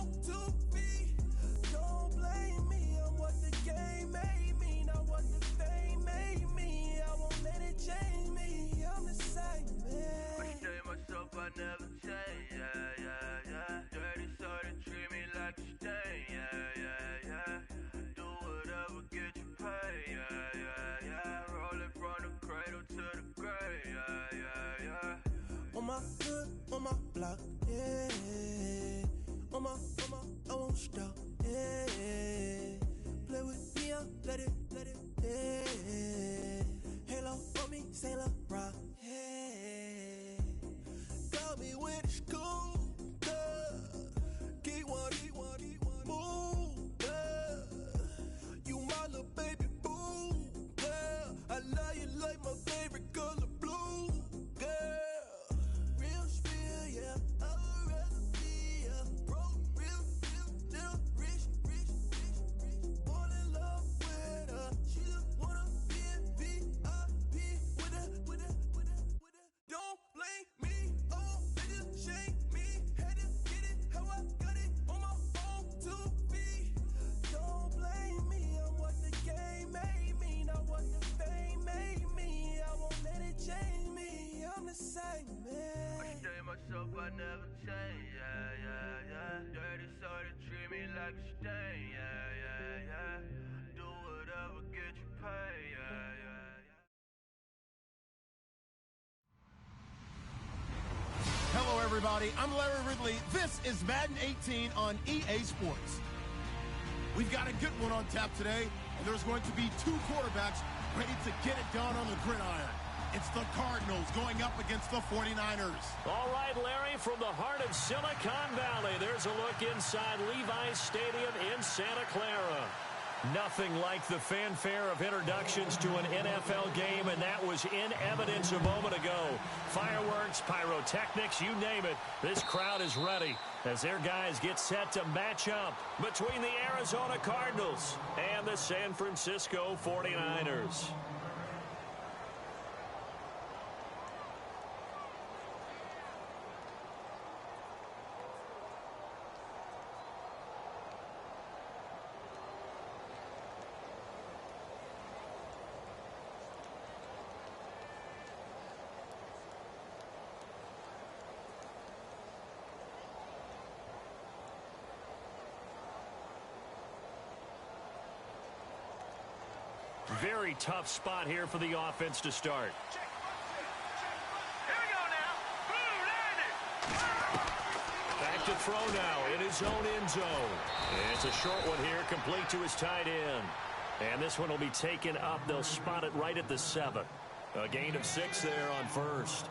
on 2 feet. Don't blame me, I'm what the game made me, not what the fame made me. I won't let it change me, I'm the same, man. I stay myself, I never change, yeah, yeah, yeah. Dirty so they treat me like a stain, yeah, yeah, yeah. Do whatever, get you paid, yeah, yeah, yeah. Rolling from the cradle to the grave, yeah, yeah, yeah. On my hood, on my block, yeah. On my, I won't stop, yeah. Play with me, let it, yeah. Halo on me, Saint Laurent, yeah. Got me when it's cool, yeah. Keep one, move, yeah. You my little baby boo, yeah. I love you like my favorite color blue, yeah. Real spill, yeah. I'd rather be a broke, real, still rich. Fall in love with her. She just wanna be a VIP with her. Don't blame me, oh, niggas shame me. Had to get it how I got it on my own 2 feet. Don't blame me, I'm what the game made me, not what the fame made me. I won't let it change me, I'm the same, man. I stay myself, I never change, yeah, yeah, yeah. Dirty so they treat me like a stain, yeah, yeah, yeah. Do whatever, get you paid, yeah, yeah, yeah. Hello, everybody. I'm Larry Ridley. This is Madden 18 on EA Sports. We've got a good one on tap today, and there's going to be 2 quarterbacks ready to get it done on the gridiron. It's the Cardinals going up against the 49ers. All right, Larry, from the heart of Silicon Valley, there's a look inside Levi's Stadium in Santa Clara. Nothing like the fanfare of introductions to an NFL game, and that was in evidence a moment ago. Fireworks, pyrotechnics, you name it. This crowd is ready as their guys get set to match up between the Arizona Cardinals and the San Francisco 49ers. Very tough spot here for the offense to start. Here we go now. Boom, landed. Back to throw now in his own end zone. It's a short one here, complete to his tight end. And this one will be taken up. They'll spot it right at the 7. A gain of 6 there on first.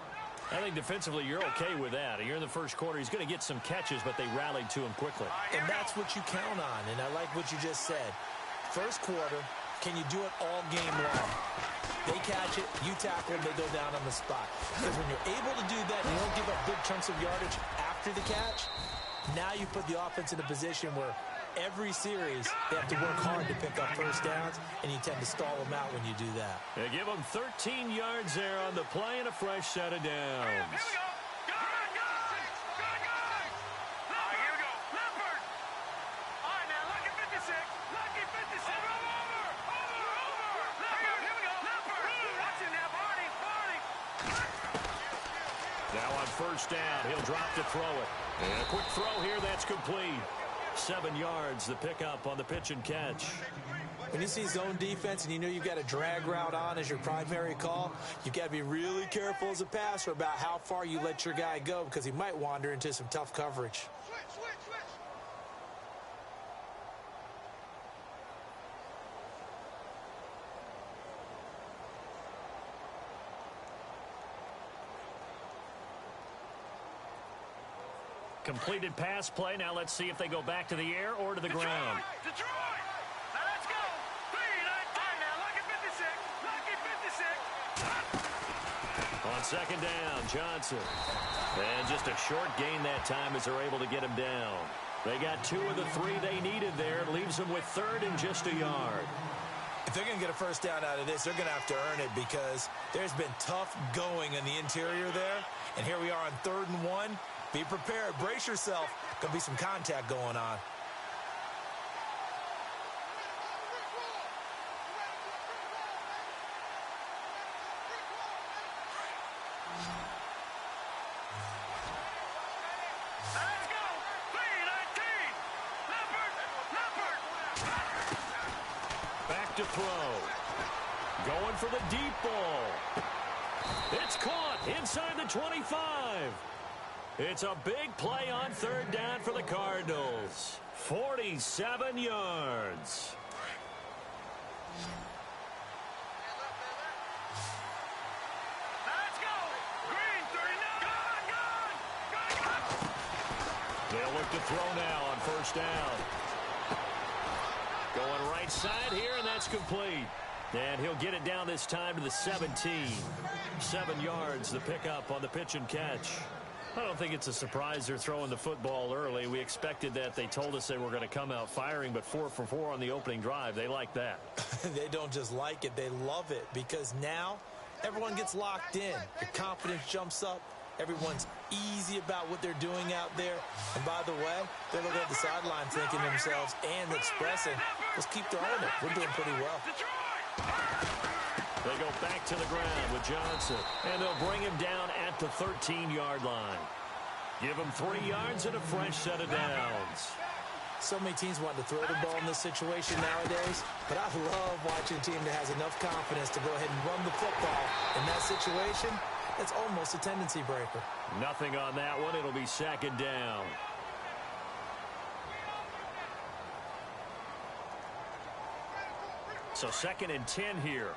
I think defensively you're okay with that. You're in the first quarter. He's going to get some catches, but they rallied to him quickly. And that's what you count on, and I like what you just said. First quarter, can you do it all game long? They catch it, you tackle them, they go down on the spot. Because when you're able to do that, and you don't give up big chunks of yardage after the catch, now you put the offense in a position where every series they have to work hard to pick up first downs, and you tend to stall them out when you do that. They give them 13 yards there on the play and a fresh set of downs. Here we go. Now on first down, he'll drop to throw it. And a quick throw here, that's complete. 7 yards, the pickup on the pitch and catch. When you see zone defense and you know you've got a drag route on as your primary call, you've got to be really careful as a passer about how far you let your guy go because he might wander into some tough coverage. Completed pass play. Now let's see if they go back to the air or to the ground. Detroit! Now let's go! Time now, lucky 56! Lucky 56! On second down, Johnson. And just a short gain that time as they're able to get him down. They got 2 of the 3 they needed there. Leaves them with 3rd and just a yard. If they're going to get a first down out of this, they're going to have to earn it because there's been tough going in the interior there. And here we are on 3rd and 1. Be prepared. Brace yourself. Going to be some contact going on. Back to throw. Going for the deep ball. It's caught inside the 25. It's a big play on third down for the Cardinals. 47 yards. Let's go! Green, 39. They'll look to throw now on first down. Going right side here, and that's complete. And he'll get it down this time to the 17. 7 yards, the pickup on the pitch and catch. I don't think it's a surprise they're throwing the football early. We expected that. They told us they were going to come out firing, but 4 for 4 on the opening drive. They like that. They don't just like it, they love it, because now everyone gets locked in. Your confidence jumps up. Everyone's easy about what they're doing out there. And by the way, they're looking at the sideline thinking to themselves and expressing, let's keep throwing it. We're doing pretty well. They go back to the ground with Johnson, and they'll bring him down at the 13-yard line. Give him 3 yards and a fresh set of downs. So many teams want to throw the ball in this situation nowadays, but I love watching a team that has enough confidence to go ahead and run the football in that situation. It's almost a tendency breaker. Nothing on that one. It'll be second down. So second and 10 here.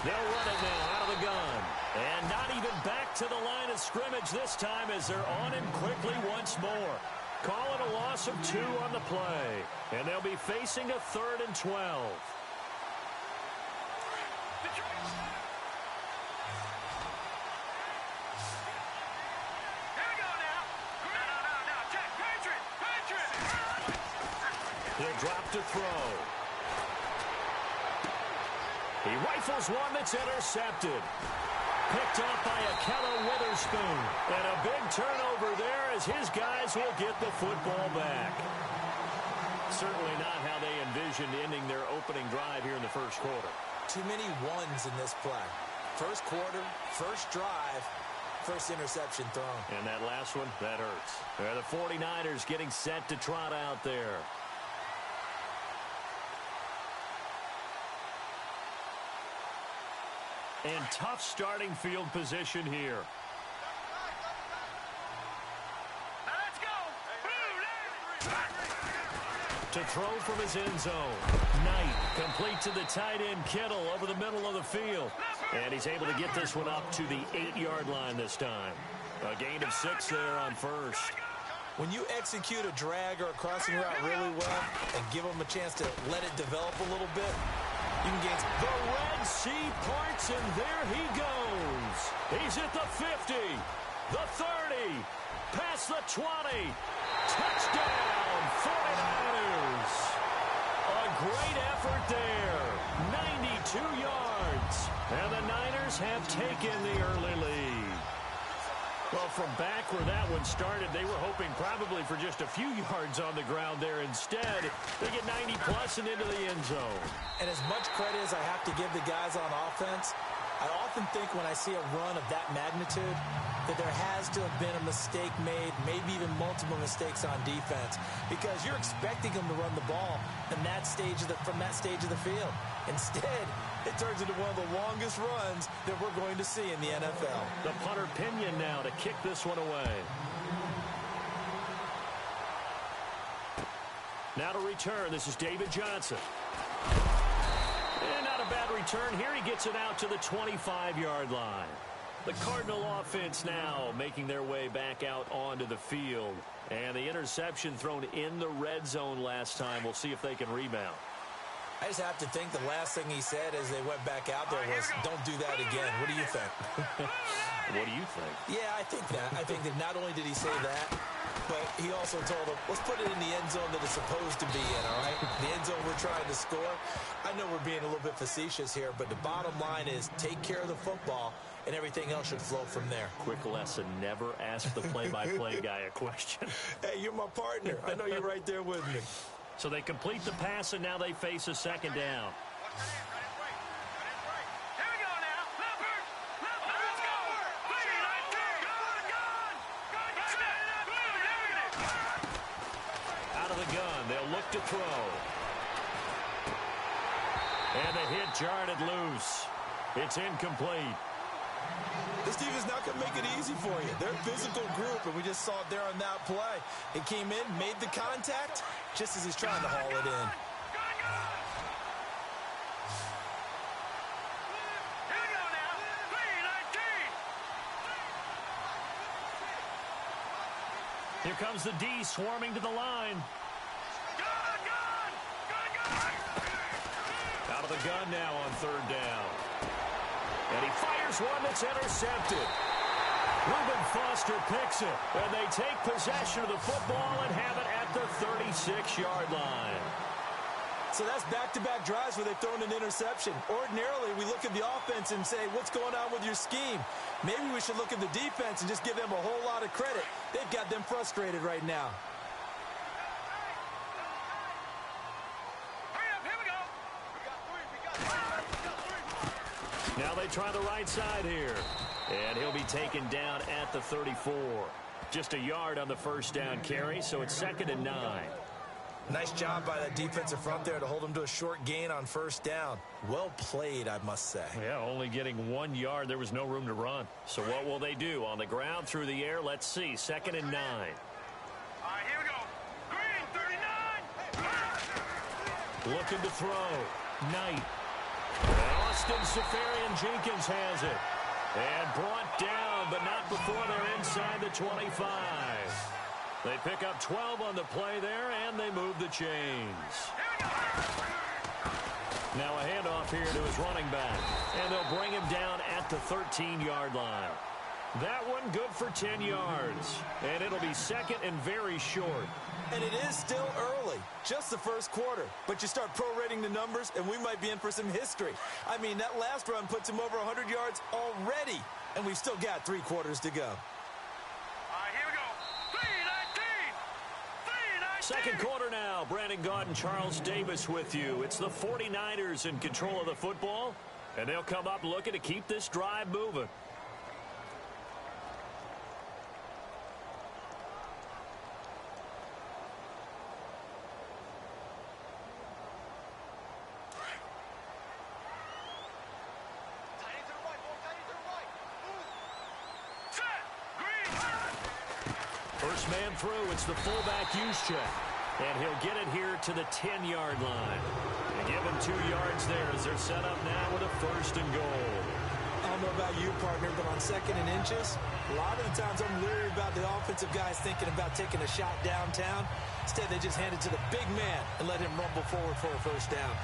They'll run it now out of the gun. And not even back to the line of scrimmage this time as they're on him quickly once more. Call it a loss of 2 on the play. And they'll be facing a 3rd and 12. He'll drop to throw. He rifles one that's intercepted. Picked off by Akella Witherspoon. And a big turnover there as his guys will get the football back. Certainly not how they envisioned ending their opening drive here in the first quarter. Too many ones in this play. First quarter, first drive, first interception thrown. And that last one, that hurts. They're the 49ers getting set to trot out there. And tough starting field position here. Let's go! To throw from his end zone. Knight complete to the tight end Kittle over the middle of the field. And he's able to get this one up to the 8-yard line this time. A gain of 6 there on first. When you execute a drag or a crossing route really well and give them a chance to let it develop a little bit, you can gain. The Red Sea parts, and there he goes. He's at the 50, the 30, past the 20. Touchdown, 49ers. A great effort there. 92 yards. And the Niners have taken the early lead. Well, from back where that one started, they were hoping probably for just a few yards on the ground there. Instead, they get 90-plus and into the end zone. And as much credit as I have to give the guys on offense, I often think when I see a run of that magnitude that there has to have been a mistake made, maybe even multiple mistakes on defense, because you're expecting them to run the ball in that stage from that stage of the field. Instead, it turns into one of the longest runs that we're going to see in the NFL. The punter Pinion now to kick this one away. Now to return, this is David Johnson. And not a bad return here. He gets it out to the 25-yard line. The Cardinal offense now making their way back out onto the field. And the interception thrown in the red zone last time. We'll see if they can rebound. I just have to think the last thing he said as they went back out there was, don't do that again. What do you think? What do you think? Yeah, I think that. I think that not only did he say that, but he also told them, let's put it in the end zone that it's supposed to be in, all right? The end zone we're trying to score. I know we're being a little bit facetious here, but the bottom line is take care of the football, and everything else should flow from there. Quick lesson, never ask the play-by-play guy a question. Hey, you're my partner. I know you're right there with me. So they complete the pass, and now they face a second down. Out of the gun, they'll look to throw. And the hit jarred it loose. It's incomplete. This team is not going to make it easy for you. They're a physical group, and we just saw it there on that play. It came in, made the contact, just as he's trying to haul it in. Here comes the D swarming to the line. Out of the gun now on third down. And he fires one that's intercepted. Reuben Foster picks it. And they take possession of the football and have it at the 36-yard line. So that's back-to-back drives where they've thrown an interception. Ordinarily, we look at the offense and say, what's going on with your scheme? Maybe we should look at the defense and just give them a whole lot of credit. They've got them frustrated right now. Now they try the right side here. And he'll be taken down at the 34. Just a yard on the first down carry, so it's 2nd and 9. Nice job by that defensive front there to hold him to a short gain on first down. Well played, I must say. Yeah, only getting 1 yard. There was no room to run. So what will they do? On the ground, through the air, let's see. 2nd and 9. All right, here we go. Green, 39. Looking to throw. Knight. And Austin Safarian-Jenkins has it. And brought down, but not before they're inside the 25. They pick up 12 on the play there, and they move the chains. Now a handoff here to his running back. And they'll bring him down at the 13-yard line. That one good for 10 yards. And it'll be 2nd and very short. And it is still early, just the first quarter. But you start prorating the numbers, and we might be in for some history. I mean, that last run puts him over 100 yards already, and we've still got 3 quarters to go. Second quarter now. Brandon Gaudin, Charles Davis with you. It's the 49ers in control of the football, and they'll come up looking to keep this drive moving. First man through, it's the fullback Juszczyk. And he'll get it here to the 10-yard line. They give him 2 yards there as they're set up now with a 1st and goal. I don't know about you, partner, but on 2nd and inches, a lot of the times I'm leery about the offensive guys thinking about taking a shot downtown. Instead, they just hand it to the big man and let him rumble forward for a 1st down.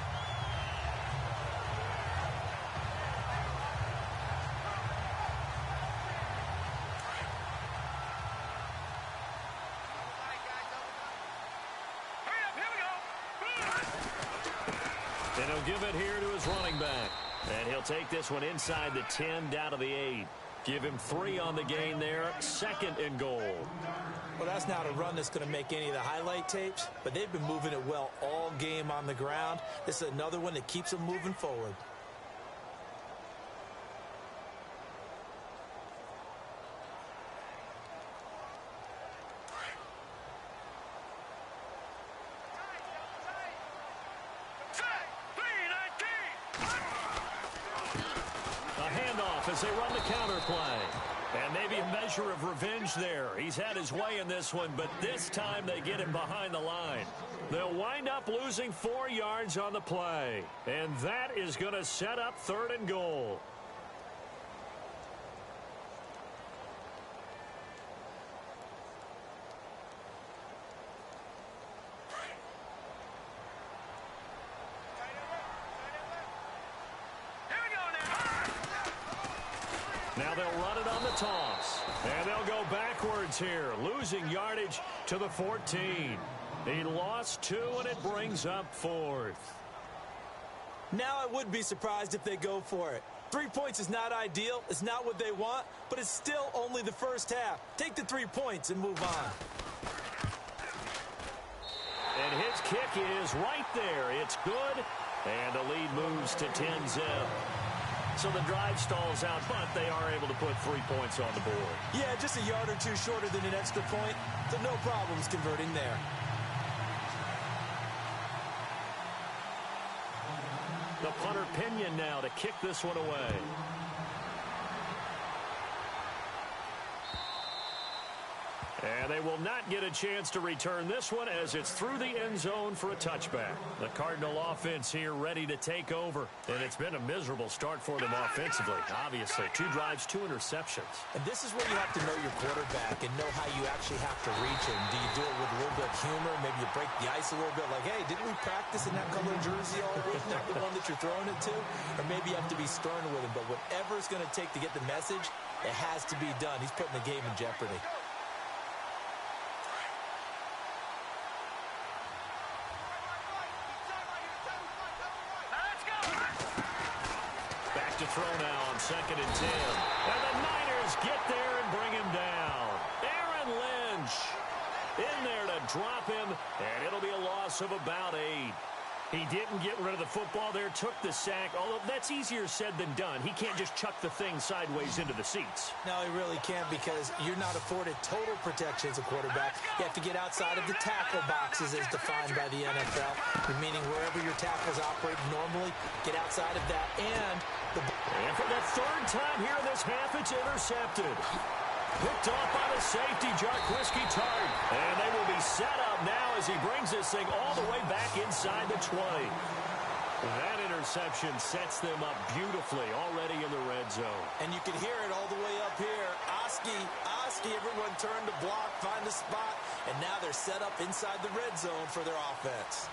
And he'll give it here to his running back. And he'll take this one inside the 10, down to the 8. Give him 3 on the gain there. 2nd and goal. Well, that's not a run that's going to make any of the highlight tapes, but they've been moving it well all game on the ground. This is another one that keeps them moving forward. As they run the counter play. And maybe a measure of revenge there. He's had his way in this one, but this time they get him behind the line. They'll wind up losing 4 yards on the play. And that is going to set up 3rd and goal. Now they'll run it on the toss. And they'll go backwards here, losing yardage to the 14. He lost 2, and it brings up 4th. Now I would be surprised if they go for it. 3 points is not ideal. It's not what they want, but it's still only the first half. Take the 3 points and move on. And his kick is right there. It's good, and the lead moves to 10-zip. So the drive stalls out, but they are able to put 3 points on the board. Yeah, just a yard or two shorter than an extra point, so no problems converting there. The punter Pinion now to kick this one away. And they will not get a chance to return this one as it's through the end zone for a touchback. The Cardinal offense here ready to take over. And it's been a miserable start for them offensively. Obviously, 2 drives, 2 interceptions. And this is where you have to know your quarterback and know how you actually have to reach him. Do you do it with a little bit of humor? Maybe you break the ice a little bit like, hey, didn't we practice in that colored jersey all week? Not the one that you're throwing it to? Or maybe you have to be stern with him. But whatever it's going to take to get the message, it has to be done. He's putting the game in jeopardy. To throw now on 2nd and 10. And the Niners get there and bring him down. Aaron Lynch in there to drop him, and it'll be a loss of about 8. He didn't get rid of the football there, took the sack, although that's easier said than done. He can't just chuck the thing sideways into the seats. No, he really can't because you're not afforded total protection as a quarterback. You have to get outside of the tackle boxes as defined by the NFL, meaning wherever your tackles operate normally, get outside of that. And for the 3rd time here in this half, it's intercepted. Picked off by the safety, Jarquiski Tart. And they will be set up now as he brings this thing all the way back inside the 20. That interception sets them up beautifully already in the red zone. And you can hear it all the way up here. Oski, everyone turned to block, find a spot, and now they're set up inside the red zone for their offense.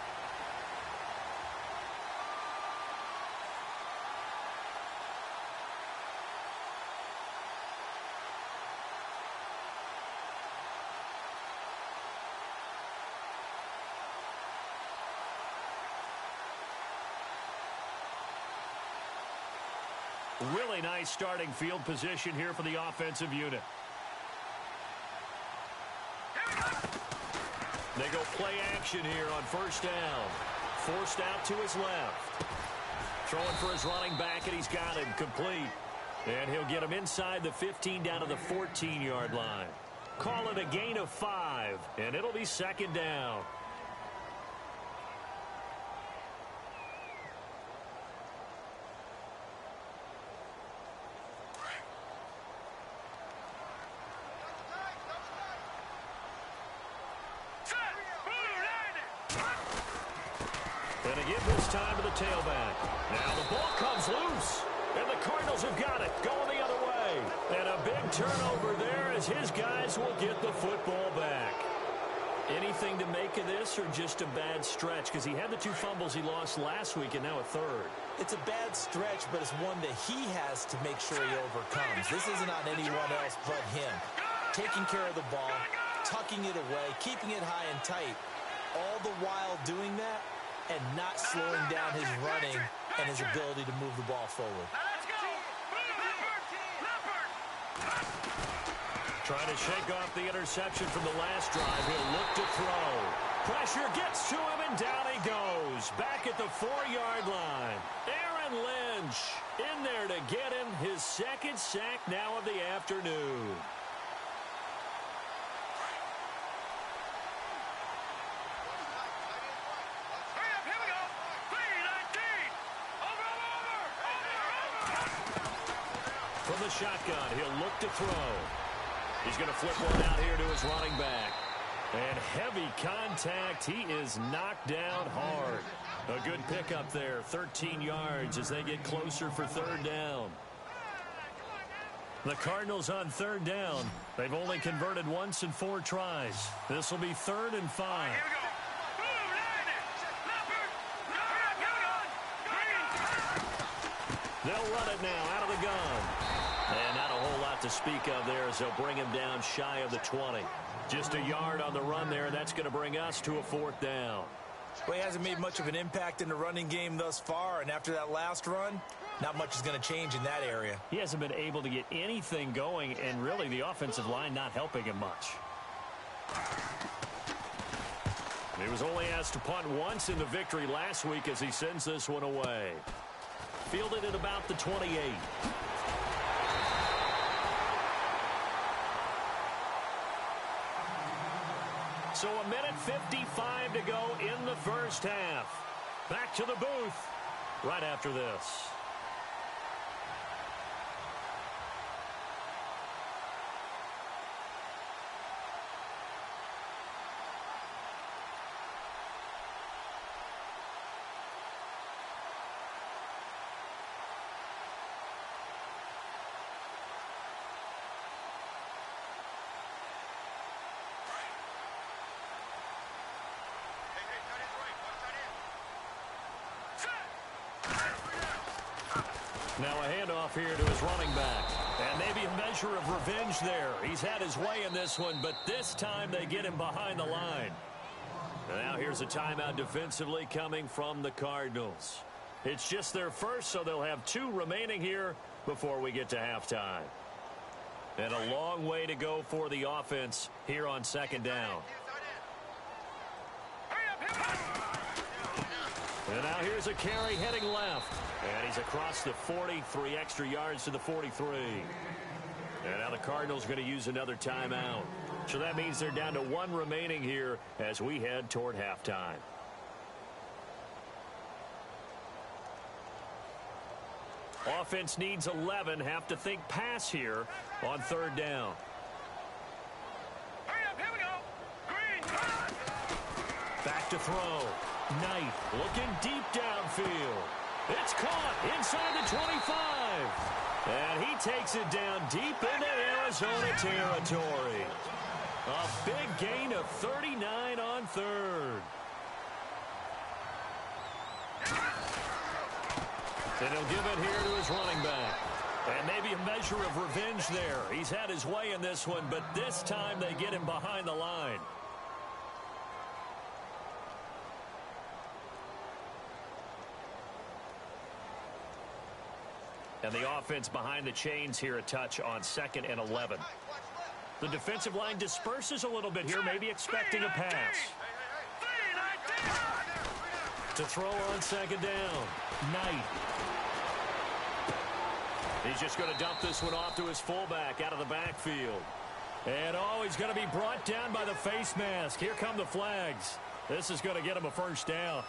Really nice starting field position here for the offensive unit. They go play action here on 1st down. Forced out to his left. Throwing for his running back, and he's got him complete. And he'll get him inside the 15 down to the 14-yard line. Call it a gain of 5, and it'll be 2nd down. And again this time to the tailback. Now the ball comes loose. And the Cardinals have got it. Going the other way. And a big turnover there as his guys will get the football back. Anything to make of this or just a bad stretch? Because he had the 2 fumbles he lost last week and now a 3rd. It's a bad stretch, but it's one that he has to make sure he overcomes. This isn't on anyone else but him. Taking care of the ball, tucking it away, keeping it high and tight. All the while doing that and not slowing down his running and his ability to move the ball forward. Trying to shake off the interception from the last drive. He'll look to throw. Pressure gets to him, and down he goes. Back at the 4-yard line. Aaron Lynch in there to get him his 2nd sack now of the afternoon. From the shotgun, he'll look to throw. He's going to flip one out here to his running back. And heavy contact. He is knocked down hard. A good pickup there. 13 yards as they get closer for 3rd down. The Cardinals on 3rd down. They've only converted once in 4 tries. This will be 3rd and 5. They'll run it now out of the gun. And not a whole lot to speak of there as they'll bring him down shy of the 20. Just a yard on the run there, and that's going to bring us to a 4th down. Well, he hasn't made much of an impact in the running game thus far, and after that last run, not much is going to change in that area. He hasn't been able to get anything going, and really the offensive line not helping him much. He was only asked to punt once in the victory last week as he sends this one away. Fielded at about the 28. So 1:55 to go in the first half. Back to the booth right after this. Now a handoff here to his running back. And maybe a measure of revenge there. He's had his way in this one, but this time they get him behind the line. And now here's a timeout defensively coming from the Cardinals. It's just their first, so they'll have 2 remaining here before we get to halftime. And a long way to go for the offense here on 2nd down. And now here's a carry heading left. And he's across the 40, 3 extra yards to the 43. And now the Cardinals are going to use another timeout. So that means they're down to 1 remaining here as we head toward halftime. Offense needs 11. Have to think pass here on 3rd down. Hurry up, here we go. Green. Back to throw. Knight looking deep downfield. It's caught inside the 25. And he takes it down deep into Arizona territory. A big gain of 39 on 3rd. And he'll give it here to his running back. And maybe a measure of revenge there. He's had his way in this one, but this time they get him behind the line. And the offense behind the chains here a touch on 2nd and 11. The defensive line disperses a little bit here, maybe expecting a pass. To throw on 2nd down. Knight. He's just going to dump this one off to his fullback out of the backfield. And he's going to be brought down by the face mask. Here come the flags. This is going to get him a 1st down.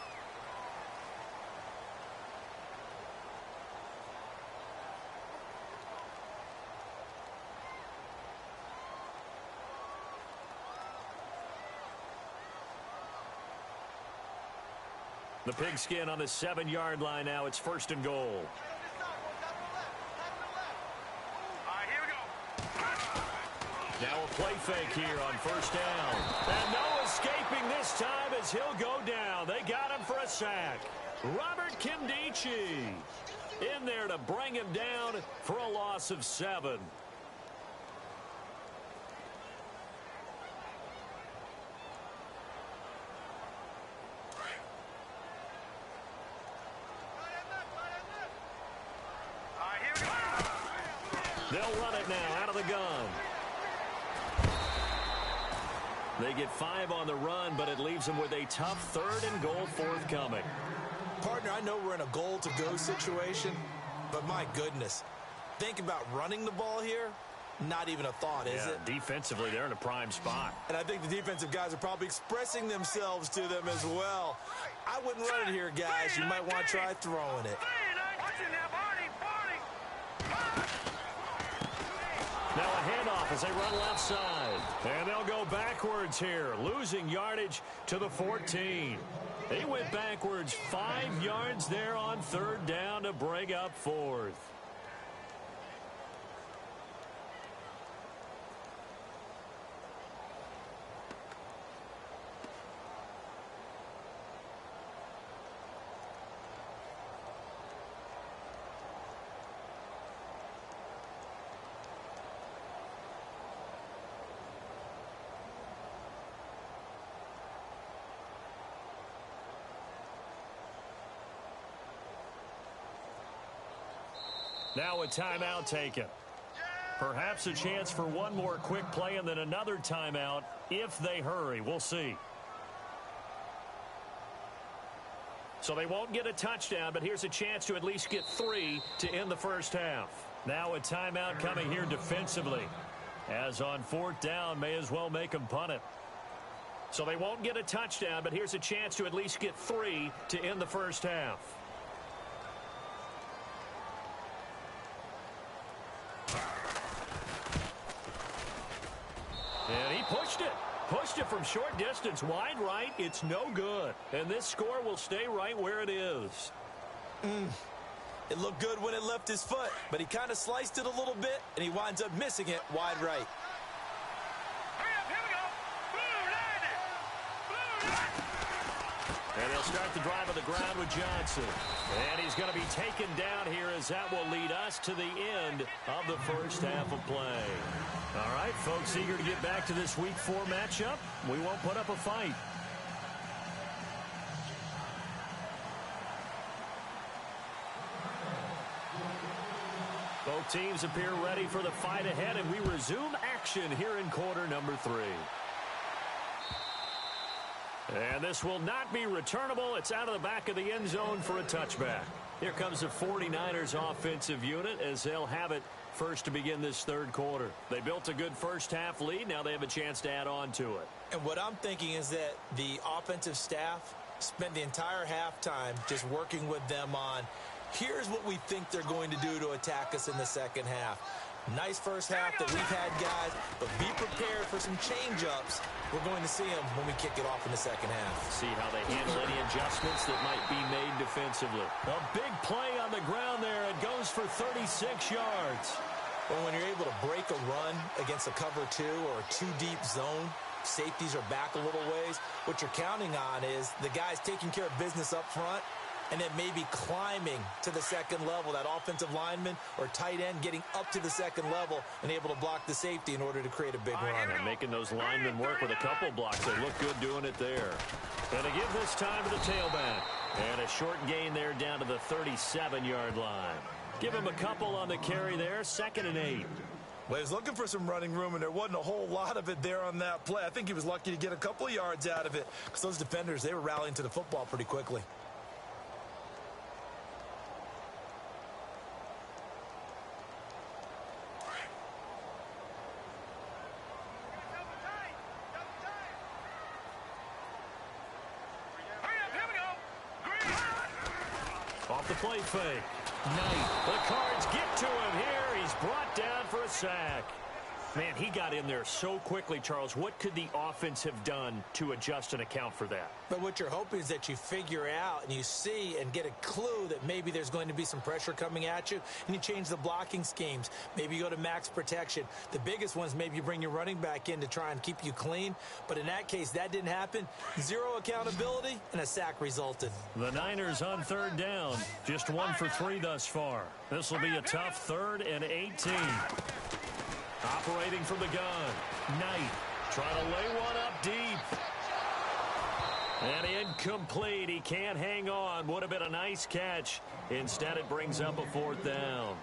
The pigskin on the 7-yard line now. It's 1st and goal. All right, here we go. Now a play fake here on 1st down. And no escaping this time as he'll go down. They got him for a sack. Robert Kimdichie in there to bring him down for a loss of 7. They'll run it now out of the gun. They get 5 on the run, but it leaves them with a tough 3rd and goal forthcoming. Partner, I know we're in a goal-to-go situation, but my goodness, think about running the ball here. Not even a thought, is it? Defensively, they're in a prime spot. And I think the defensive guys are probably expressing themselves to them as well. I wouldn't run it here, guys. You might want to try throwing it. Now a handoff as they run left side. And they'll go backwards here, losing yardage to the 14. They went backwards 5 yards there on 3rd down to bring up 4th. Now a timeout taken. Perhaps a chance for one more quick play and then another timeout if they hurry. We'll see. So they won't get a touchdown, but here's a chance to at least get 3 to end the first half. Now a timeout coming here defensively. As on 4th down, may as well make them punt it. So they won't get a touchdown, but here's a chance to at least get 3 to end the first half. And he pushed it. Pushed it from short distance, wide right. It's no good. And this score will stay right where it is. It looked good when it left his foot, but he kind of sliced it a little bit, and he winds up missing it wide right. And they'll start the drive on the ground with Johnson. And he's going to be taken down here as that will lead us to the end of the first half of play. All right, folks, eager to get back to this Week 4 matchup. We won't put up a fight. Both teams appear ready for the fight ahead, and we resume action here in quarter number 3. And this will not be returnable. It's out of the back of the end zone for a touchback. Here comes the 49ers offensive unit as they'll have it first to begin this third quarter. They built a good first half lead. Now they have a chance to add on to it. And what I'm thinking is that the offensive staff spent the entire halftime just working with them on, here's what we think they're going to do to attack us in the second half. Nice first half that we've had, guys, but be prepared for some change-ups. We're going to see them when we kick it off in the second half. See how they handle any adjustments that might be made defensively. A big play on the ground there. It goes for 36 yards. Well, when you're able to break a run against a cover 2 or a 2-deep zone, safeties are back a little ways. What you're counting on is the guys taking care of business up front and then maybe climbing to the second level, that offensive lineman or tight end getting up to the second level and able to block the safety in order to create a big run. And making those linemen work with a couple blocks. They look good doing it there. And they give this time to the tailback. And a short gain there down to the 37-yard line. Give him a couple on the carry there, 2nd and 8. Well, he was looking for some running room, and there wasn't a whole lot of it there on that play. I think he was lucky to get a couple of yards out of it because those defenders, they were rallying to the football pretty quickly. Off the play fake. Knight. The Cards get to him here. He's brought down for a sack. Man, he got in there so quickly, Charles. What could the offense have done to adjust and account for that? But what you're hoping is that you figure out and you see and get a clue that maybe there's going to be some pressure coming at you, and you change the blocking schemes. Maybe you go to max protection. The biggest one is maybe you bring your running back in to try and keep you clean. But in that case, that didn't happen. Zero accountability, and a sack resulted. The Niners on 3rd down. Just 1 for 3 thus far. This will be a tough 3rd and 18. Operating from the gun. Knight trying to lay one up deep. And incomplete. He can't hang on. Would have been a nice catch. Instead, it brings up a 4th down.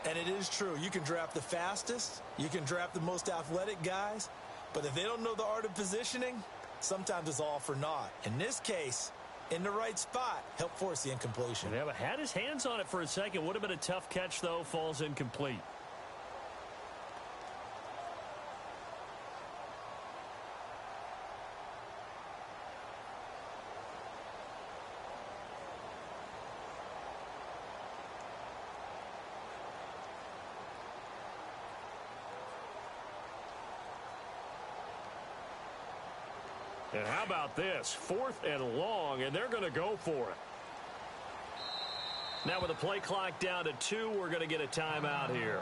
And it is true. You can draft the fastest. You can draft the most athletic guys. But if they don't know the art of positioning, sometimes it's all for naught. In this case, in the right spot, help force the incompletion. Yeah, but had his hands on it for a second. Would have been a tough catch, though. Falls incomplete. And how about this? 4th and long, and they're going to go for it. Now with the play clock down to 2, we're going to get a timeout here.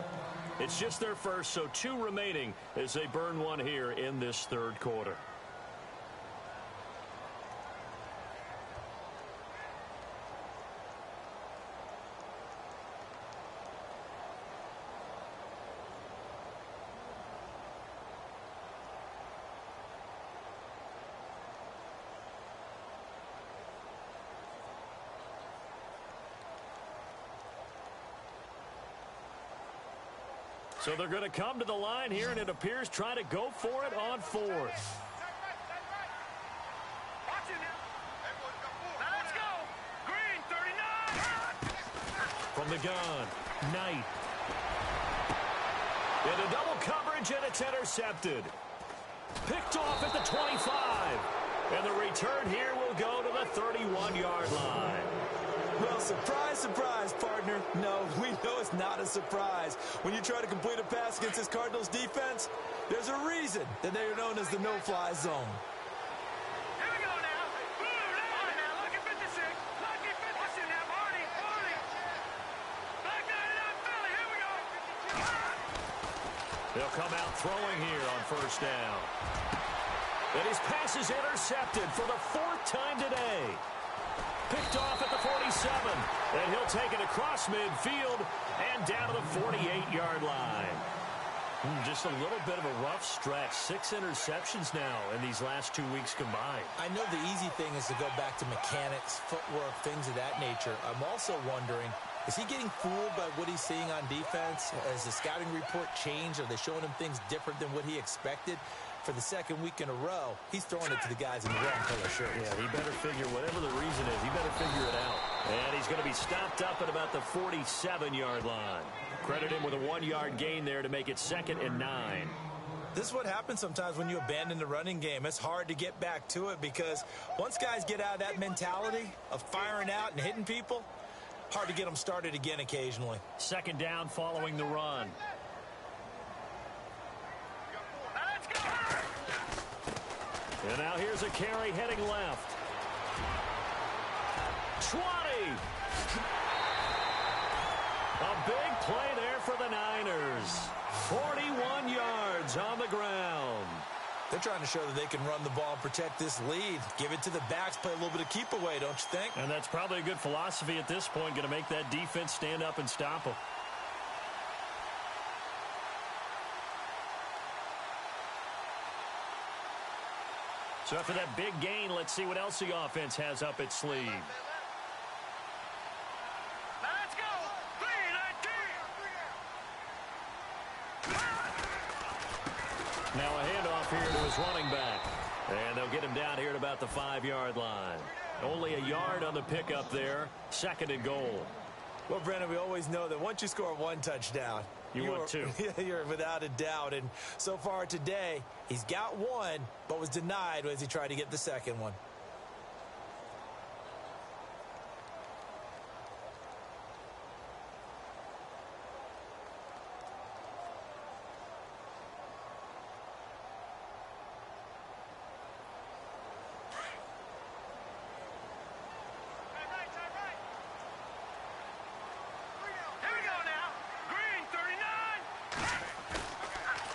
It's just their first, so 2 remaining as they burn one here in this third quarter. So they're going to come to the line here, and it appears trying to go for it on fourth. From the gun, Knight. Into double coverage, and it's intercepted. Picked off at the 25. And the return here will go to the 31-yard line. Well, surprise, surprise, partner. No, we know it's not a surprise. When you try to complete a pass against this Cardinals defense, there's a reason that they are known as the no-fly zone. They'll come out throwing here on first down. And his pass is intercepted for the fourth time today. Picked off at the 47. And he'll take it across midfield and down to the 48-yard line. Just a little bit of a rough stretch. 6 interceptions now in these last 2 weeks combined. I know the easy thing is to go back to mechanics, footwork, things of that nature. I'm also wondering, is he getting fooled by what he's seeing on defense? Has the scouting report changed? Are they showing him things different than what he expected? For the second week in a row, he's throwing it to the guys in the wrong color shirts. Yeah, he better figure, whatever the reason is, he better figure it out. And he's going to be stopped up at about the 47-yard line. Credit him with a 1-yard gain there to make it 2nd and 9. This is what happens sometimes when you abandon the running game. It's hard to get back to it because once guys get out of that mentality of firing out and hitting people, hard to get them started again occasionally. 2nd down following the run. And now here's a carry heading left. 20. A big play there for the Niners. 41 yards on the ground. They're trying to show that they can run the ball and protect this lead. Give it to the backs, play a little bit of keep away, don't you think? And that's probably a good philosophy at this point, going to make that defense stand up and stop them. So after that big gain, let's see what else the offense has up its sleeve. Let's go! 3-19! Now a handoff here to his running back. And they'll get him down here at about the 5-yard line. Only a yard on the pickup there. 2nd and goal. Well, Brennan, we always know that once you score 1 touchdown, you want 2. You're without a doubt. And so far today, he's got 1, but was denied as he tried to get the 2nd one.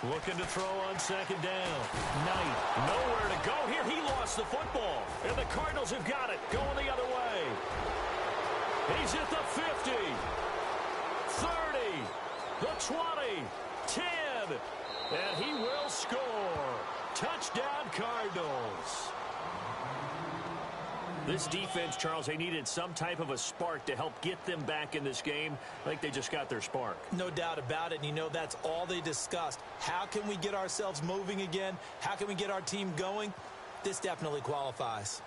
Looking to throw on 2nd down. Knight, nowhere to go here. He lost the football. And the Cardinals have got it. Going the other way. He's at the 50. 30. The 20. 10. And he will score. Touchdown, Cardinals. This defense, Charles, they needed some type of a spark to help get them back in this game. I think they just got their spark. No doubt about it. And you know that's all they discussed. How can we get ourselves moving again? How can we get our team going? This definitely qualifies.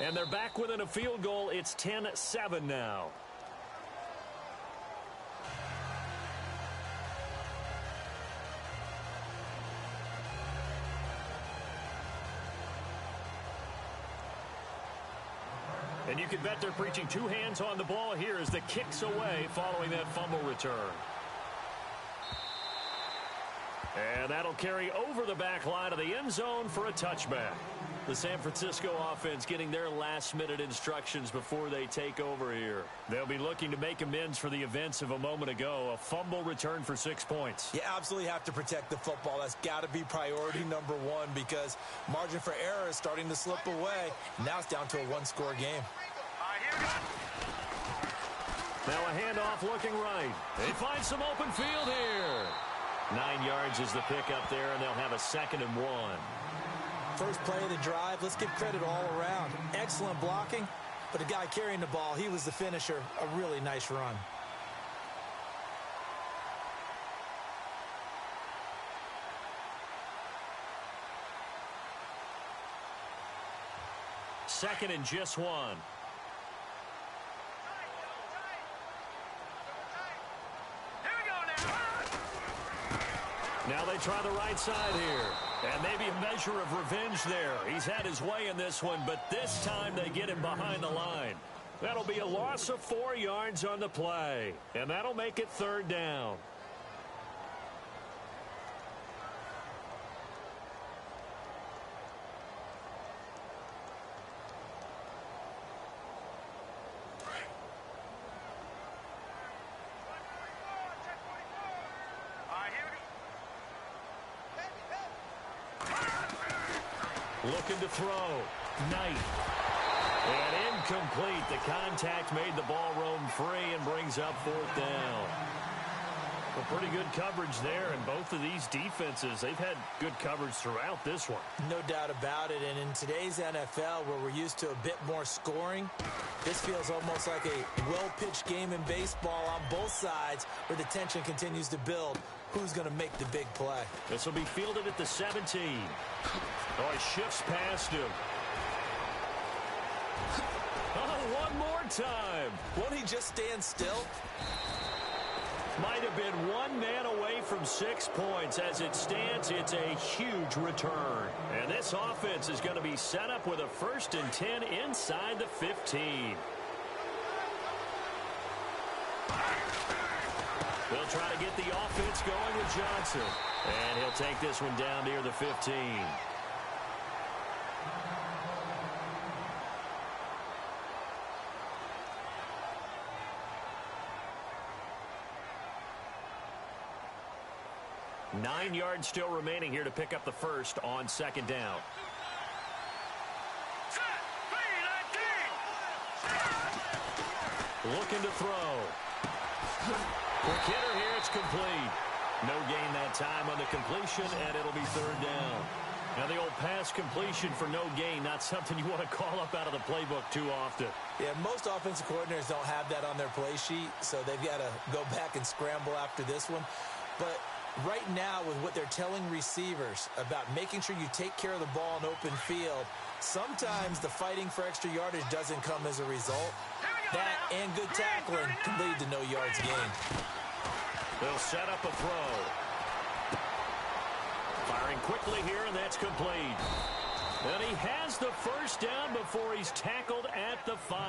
And they're back within a field goal. It's 10-7 now. And you can bet they're preaching 2 hands on the ball here as the kick's away following that fumble return. And that'll carry over the back line of the end zone for a touchback. The San Francisco offense getting their last-minute instructions before they take over here. They'll be looking to make amends for the events of a moment ago. A fumble return for 6 points. You absolutely have to protect the football. That's got to be priority number 1 because margin for error is starting to slip away. Now it's down to a 1-score game. Now a handoff looking right. They find some open field here. 9 yards is the pickup there, and they'll have a 2nd and 1. First play of the drive, let's give credit all around. Excellent blocking, but the guy carrying the ball, he was the finisher. A really nice run. second and just one. Now they try the right side here. And maybe a measure of revenge there. He's had his way in this one, but this time they get him behind the line. That'll be a loss of 4 yards on the play. And that'll make it third down. Looking to throw. Knight. And incomplete. The contact made the ball roam free and brings up fourth down. Well, pretty good coverage there, and both of these defenses, they've had good coverage throughout this one. No doubt about it, and in today's NFL, where we're used to a bit more scoring, this feels almost like a well-pitched game in baseball on both sides where the tension continues to build. Who's going to make the big play? This will be fielded at the 17. Oh, he shifts past him. Oh, one more time. Won't he just stand still? Might have been one man away from 6 points. As it stands, it's a huge return. And this offense is going to be set up with a 1st and 10 inside the 15. They'll try to get the offense going with Johnson. And he'll take this one down near the 15. Nine yards still remaining here to pick up the first on second down. Looking to throw. Quick hitter here, it's complete. No gain that time on the completion, and it'll be third down. Now the old pass completion for no gain, not something you want to call up out of the playbook too often. Yeah, most offensive coordinators don't have that on their play sheet, so they've got to go back and scramble after this one. But right now, with what they're telling receivers about making sure you take care of the ball in open field, sometimes the fighting for extra yardage doesn't come as a result. That and good tackling can lead to no yards gained. They'll set up a throw. Firing quickly here, and that's complete. And he has the first down before he's tackled at the 5.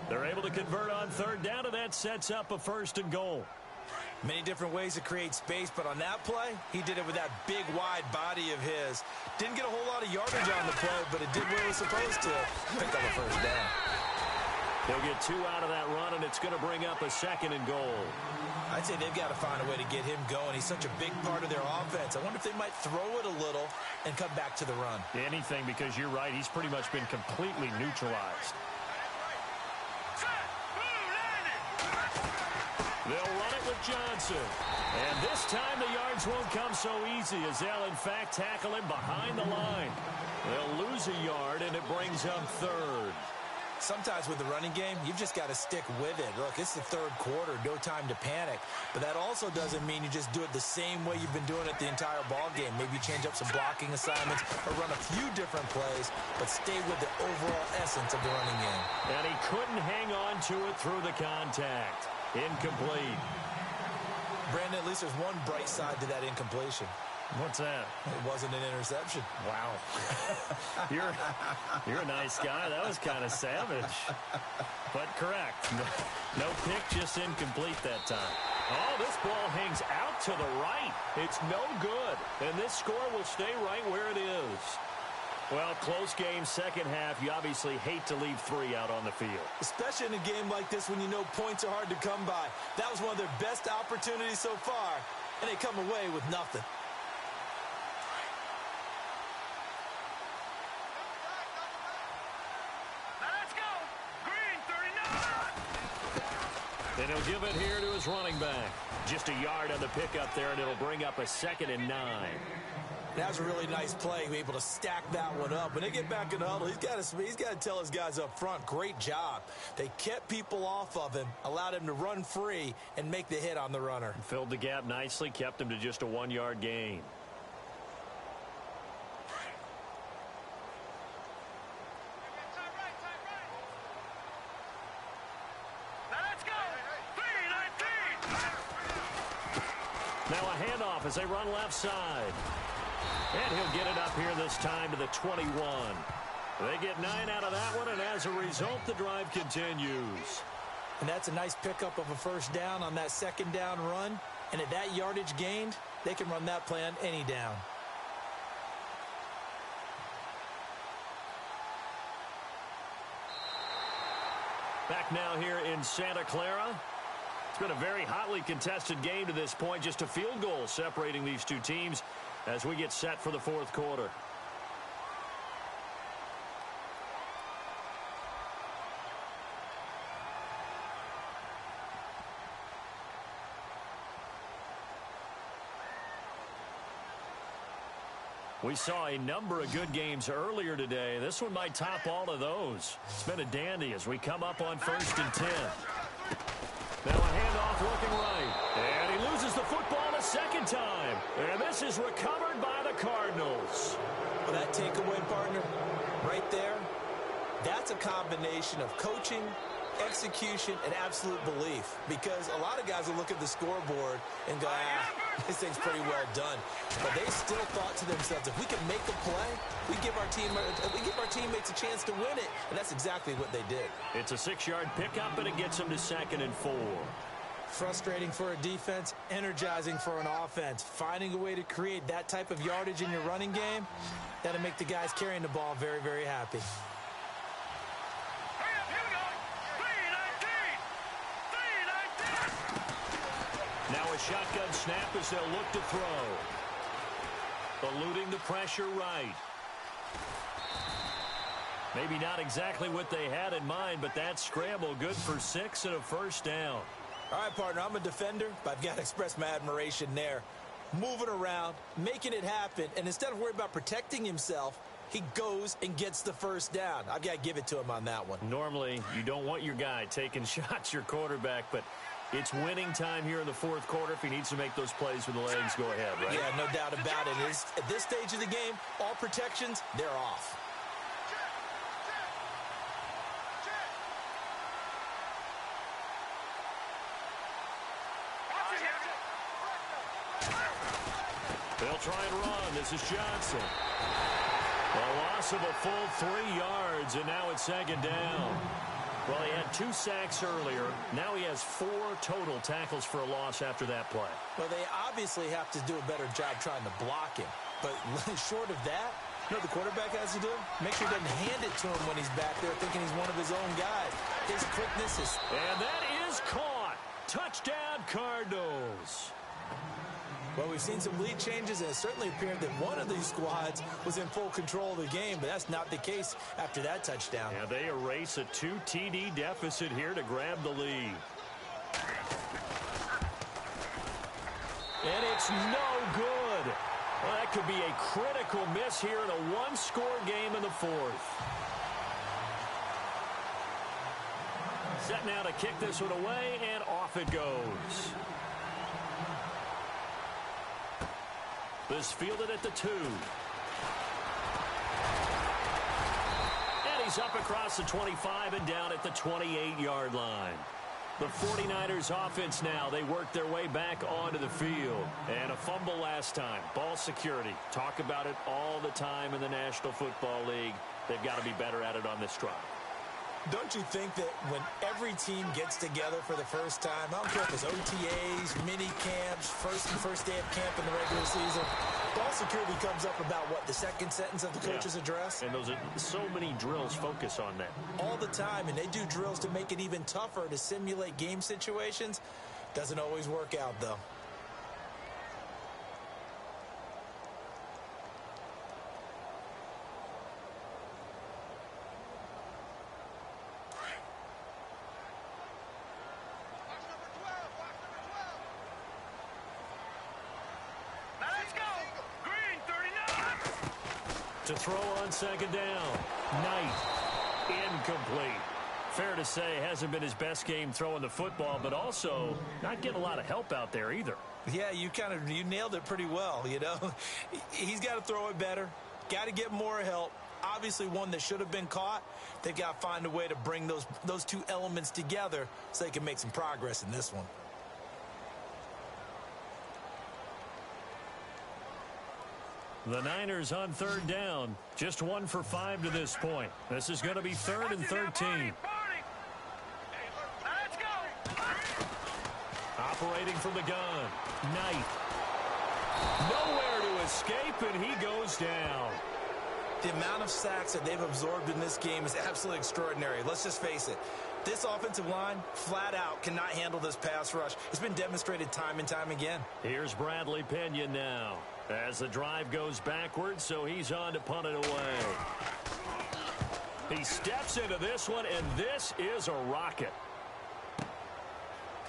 They're able to convert on third down, and that sets up a 1st and goal. Many different ways to create space, but on that play, he did it with that big, wide body of his. Didn't get a whole lot of yardage on the play, but it did what it was supposed to. Pick up a first down. They'll get 2 out of that run, and it's going to bring up a 2nd and goal. I'd say they've got to find a way to get him going. He's such a big part of their offense. I wonder if they might throw it a little and come back to the run. Anything, because you're right. He's pretty much been completely neutralized. They'll run it with Johnson. And this time the yards won't come so easy, as they'll in fact tackle him behind the line. They'll lose a yard, and it brings up third. Sometimes with the running game, you've just got to stick with it. Look, it's the third quarter, no time to panic. But that also doesn't mean you just do it the same way you've been doing it the entire ball game. Maybe change up some blocking assignments or run a few different plays, but stay with the overall essence of the running game. And he couldn't hang on to it through the contact. Incomplete. Brandon, at least there's one bright side to that incompletion. What's that? It wasn't an interception. Wow. You're a nice guy. That was kind of savage. But correct. No pick, just incomplete that time. Oh, this ball hangs out to the right. It's no good. And this score will stay right where it is. Well, close game, second half. You obviously hate to leave 3 out on the field. Especially in a game like this when you know points are hard to come by. That was one of their best opportunities so far, and they come away with nothing. And he'll give it here to his running back. Just a yard on the pickup there, and it'll bring up a 2nd and 9. That was a really nice play, able to stack that one up. When they get back in the huddle, he's got to tell his guys up front, great job. They kept people off of him, allowed him to run free, and make the hit on the runner. Filled the gap nicely, kept him to just a 1-yard gain. Now a handoff as they run left side. And he'll get it up here this time to the 21. They get 9 out of that one, and as a result, the drive continues. And that's a nice pickup of a first down on that second down run. And at that yardage gained, they can run that play on any down. Back now here in Santa Clara. It's been a very hotly contested game to this point. Just a field goal separating these two teams as we get set for the fourth quarter. We saw a number of good games earlier today. This one might top all of those. It's been a dandy as we come up on 1st and 10. Now a handoff looking right. And he loses the football a second time. And this is recovered by the Cardinals. Well, that takeaway, partner, right there, that's a combination of coaching, execution, and absolute belief. Because a lot of guys will look at the scoreboard and go, this thing's pretty well done. But they still thought to themselves, if we can make a play, we give our teammates a chance to win it. And that's exactly what they did. It's a 6-yard pickup, and it gets them to 2nd and 4. Frustrating for a defense, energizing for an offense. Finding a way to create that type of yardage in your running game, that'll make the guys carrying the ball very, very happy. Now a shotgun snap as they'll look to throw. Eluding the pressure right. Maybe not exactly what they had in mind, but that scramble good for 6 and a first down. All right, partner, I'm a defender, but I've got to express my admiration there. Moving around, making it happen, and instead of worrying about protecting himself, he goes and gets the first down. I've got to give it to him on that one. Normally, you don't want your guy taking shots, your quarterback, but it's winning time here in the fourth quarter. If he needs to make those plays with the legs, go ahead, right? Yeah, no doubt about it. At this stage of the game, all protections, they're off. They'll try and run. This is Johnson. A loss of a full 3 yards, and now it's 2nd down. Well, he had 2 sacks earlier. Now he has 4 total tackles for a loss after that play. Well, they obviously have to do a better job trying to block him. But short of that, you know what the quarterback has to do? Make sure he doesn't hand it to him when he's back there thinking he's one of his own guys. His quickness is... And that is caught. Touchdown, Cardinals. Well, we've seen some lead changes, and it certainly appeared that one of these squads was in full control of the game, but that's not the case after that touchdown. Yeah, they erase a 2 TD deficit here to grab the lead. And it's no good. Well, that could be a critical miss here in a 1-score game in the fourth. Set now to kick this one away, and off it goes. This fielded at the 2. And he's up across the 25 and down at the 28-yard line. The 49ers offense now, they work their way back onto the field. And a fumble last time. Ball security. Talk about it all the time in the National Football League. They've got to be better at it on this drive. Don't you think that when every team gets together for the first time, I don't care if it's OTAs, mini camps, first day of camp in the regular season, ball security comes up about, what, the second sentence of the coach's address? And those are so many drills focus on that. All the time, and they do drills to make it even tougher to simulate game situations. Doesn't always work out, though. To throw on 2nd down. Knight. Incomplete. Fair to say, hasn't been his best game throwing the football, but also not getting a lot of help out there either. Yeah, you nailed it pretty well, you know. He's got to throw it better. Got to get more help. Obviously one that should have been caught. They've got to find a way to bring those two elements together so they can make some progress in this one. The Niners on third down. Just 1 for 5 to this point. This is going to be 3rd and 13. Operating from the gun. Knight. Nowhere to escape, and he goes down. The amount of sacks that they've absorbed in this game is absolutely extraordinary. Let's just face it. This offensive line, flat out, cannot handle this pass rush. It's been demonstrated time and time again. Here's Bradley Pinion now. As the drive goes backwards, so he's on to punt it away. He steps into this one, and this is a rocket.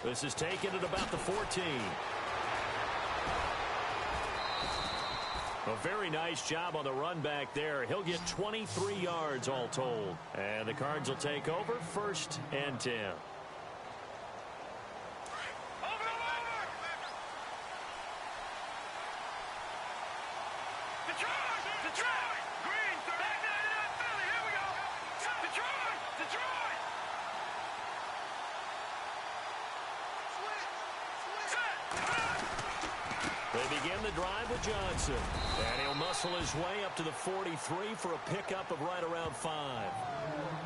This is taken at about the 14. A very nice job on the run back there. He'll get 23 yards all told. And the Cards will take over 1st and 10. They begin the drive with Johnson. And he'll muscle his way up to the 43 for a pickup of right around 5.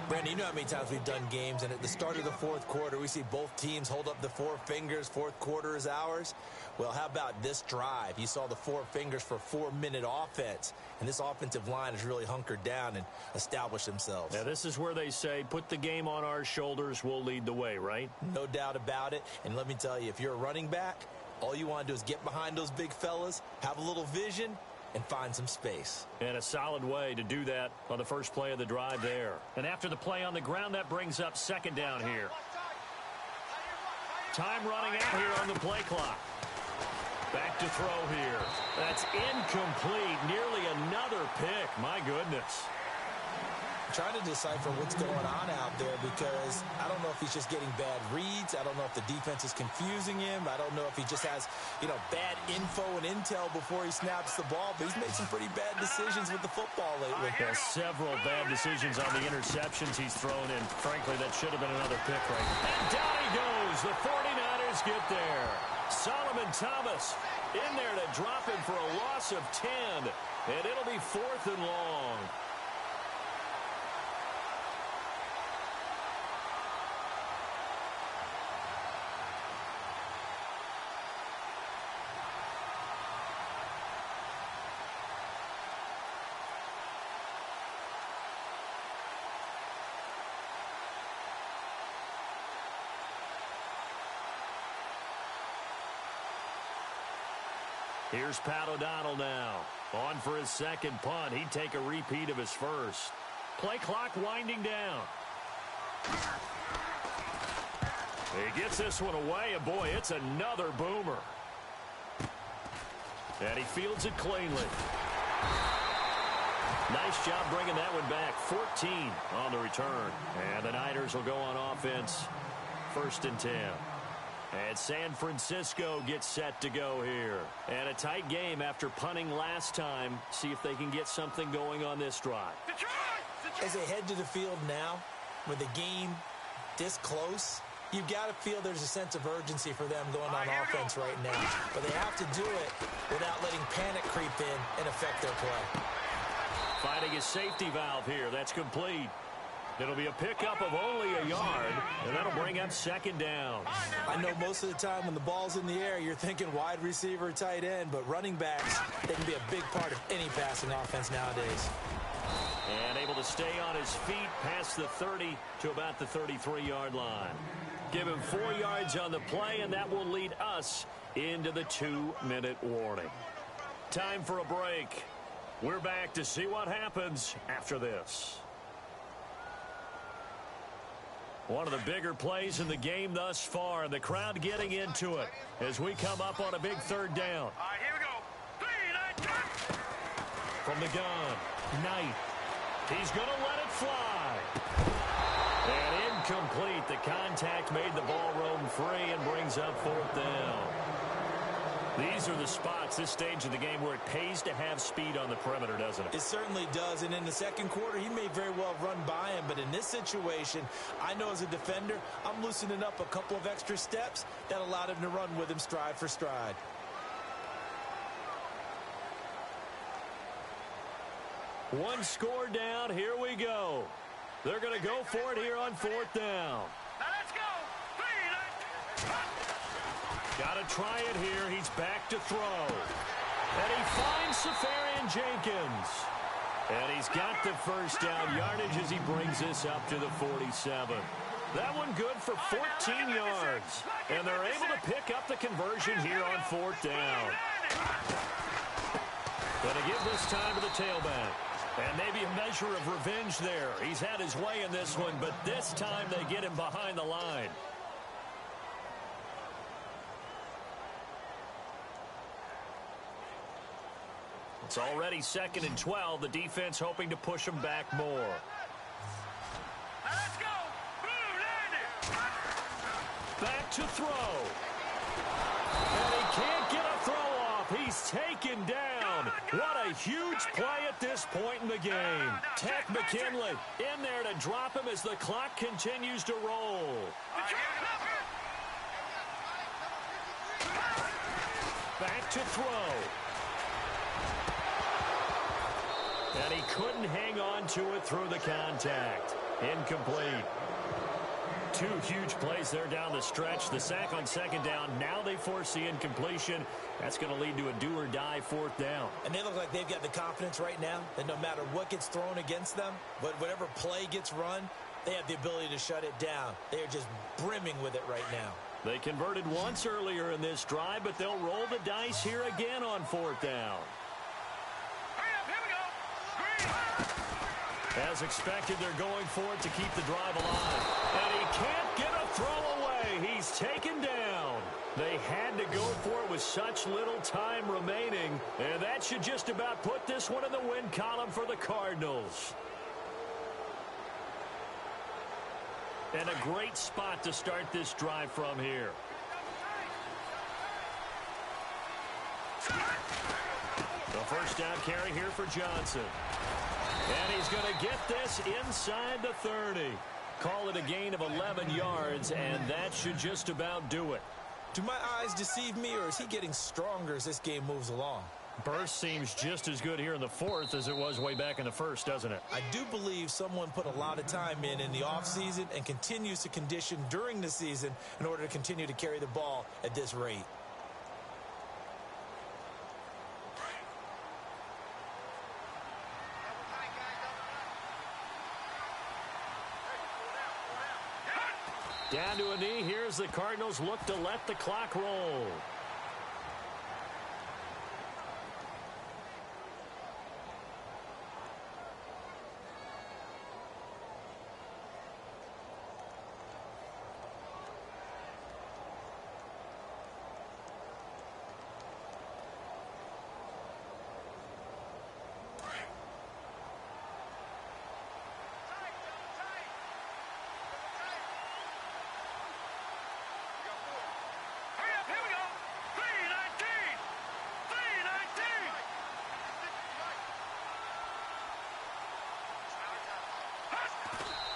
Brandon, you know how many times we've done games, and at the start of the 4th quarter, we see both teams hold up the 4 fingers, 4th quarter is ours. Well, how about this drive? You saw the 4 fingers for 4-minute offense, and this offensive line has really hunkered down and established themselves. Now, this is where they say, put the game on our shoulders, we'll lead the way, right? No doubt about it, and let me tell you, if you're a running back, all you want to do is get behind those big fellas, have a little vision, and find some space. And a solid way to do that on the first play of the drive there. And after the play on the ground, that brings up 2nd down here. Time running out here on the play clock. Back to throw here. That's incomplete. Nearly another pick. My goodness. Trying to decipher what's going on out there because I don't know if he's just getting bad reads. I don't know if the defense is confusing him. I don't know if he just has, bad info and intel before he snaps the ball. But he's made some pretty bad decisions with the football lately. Yeah, several bad decisions on the interceptions he's thrown in. Frankly, that should have been another pick right. And down he goes. The 49ers get there. Solomon Thomas in there to drop him for a loss of 10. And it'll be 4th and long. Here's Pat O'Donnell now. On for his 2nd punt. He'd take a repeat of his first. Play clock winding down. He gets this one away, and boy, it's another boomer. And he fields it cleanly. Nice job bringing that one back. 14 on the return. And the Niners will go on offense. 1st and 10. And San Francisco gets set to go here. And a tight game after punting last time. See if they can get something going on this drive. As they head to the field now, with the game this close, you've got to feel there's a sense of urgency for them going on offense right now. But they have to do it without letting panic creep in and affect their play. Finding his safety valve here. That's complete. It'll be a pickup of only a yard, and that'll bring up 2nd down. I know most of the time when the ball's in the air, you're thinking wide receiver, tight end, but running backs, they can be a big part of any passing offense nowadays. And able to stay on his feet past the 30 to about the 33-yard line. Give him 4 yards on the play, and that will lead us into the 2-minute warning. Time for a break. We're back to see what happens after this. One of the bigger plays in the game thus far. The crowd getting into it as we come up on a big 3rd down. All right, here we go. 3, 9, 10. From the gun, Knight. He's going to let it fly. And incomplete. The contact made the ball roam free and brings up 4th down. These are the spots, this stage of the game, where it pays to have speed on the perimeter, doesn't it? It certainly does, and in the 2nd quarter, he may very well run by him, but in this situation, I know as a defender, I'm loosening up a couple of extra steps that allowed him to run with him stride for stride. One score down. Here we go. They're going to go for it here on 4th down. Now let's go. Got to try it here. He's back to throw. And he finds Safarian Jenkins. And he's got the first down yardage as he brings this up to the 47. That one good for 14 yards. And they're able to pick up the conversion here on 4th down. Going to give this time to the tailback. And maybe a measure of revenge there. He's had his way in this one, but this time they get him behind the line. It's already 2nd and 12. The defense hoping to push him back more. Let's go. Back to throw. And he can't get a throw off. He's taken down. What a huge play at this point in the game. Tech McKinley in there to drop him as the clock continues to roll. Back to throw. And he couldn't hang on to it through the contact. Incomplete. 2 huge plays there down the stretch. The sack on 2nd down. Now they force the incompletion. That's going to lead to a do-or-die 4th down. And they look like they've got the confidence right now that no matter what gets thrown against them, but whatever play gets run, they have the ability to shut it down. They are just brimming with it right now. They converted once earlier in this drive, but they'll roll the dice here again on 4th down. As expected, they're going for it to keep the drive alive. And he can't get a throw away. He's taken down. They had to go for it with such little time remaining. And that should just about put this one in the win column for the Cardinals. And a great spot to start this drive from here. The first down carry here for Johnson. And he's going to get this inside the 30. Call it a gain of 11 yards, and that should just about do it. Do my eyes deceive me, or is he getting stronger as this game moves along? Burst seems just as good here in the 4th as it was way back in the 1st, doesn't it? I do believe someone put a lot of time in the offseason and continues to condition during the season in order to continue to carry the ball at this rate. Down to a knee. Here's the Cardinals look to let the clock roll.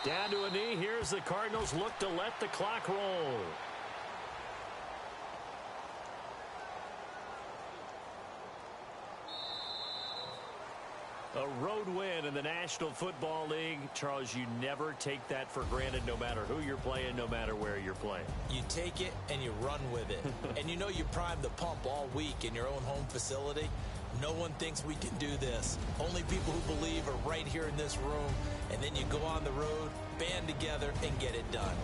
Down to a knee. Here's the Cardinals look to let the clock roll. A road win in the National Football League. Charles, you never take that for granted no matter who you're playing, no matter where you're playing. You take it and you run with it. And you know you primed the pump all week in your own home facility. No one thinks we can do this. Only people who believe are right here in this room. And then you go on the road, band together, and get it done.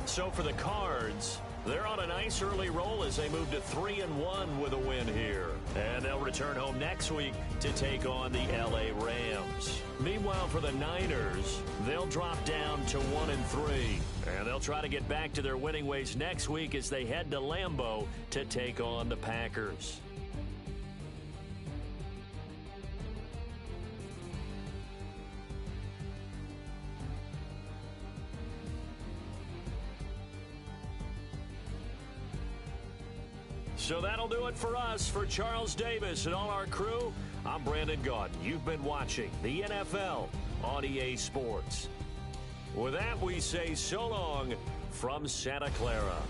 So for the Cards, they're on a nice early roll as they move to 3-1 with a win here. And they'll return home next week to take on the LA Rams. Meanwhile, for the Niners, they'll drop down to 1-3. And they'll try to get back to their winning ways next week as they head to Lambeau to take on the Packers. So that'll do it for us. For Charles Davis and all our crew, I'm Brandon Gaudin. You've been watching the NFL on EA Sports. With that, we say so long from Santa Clara.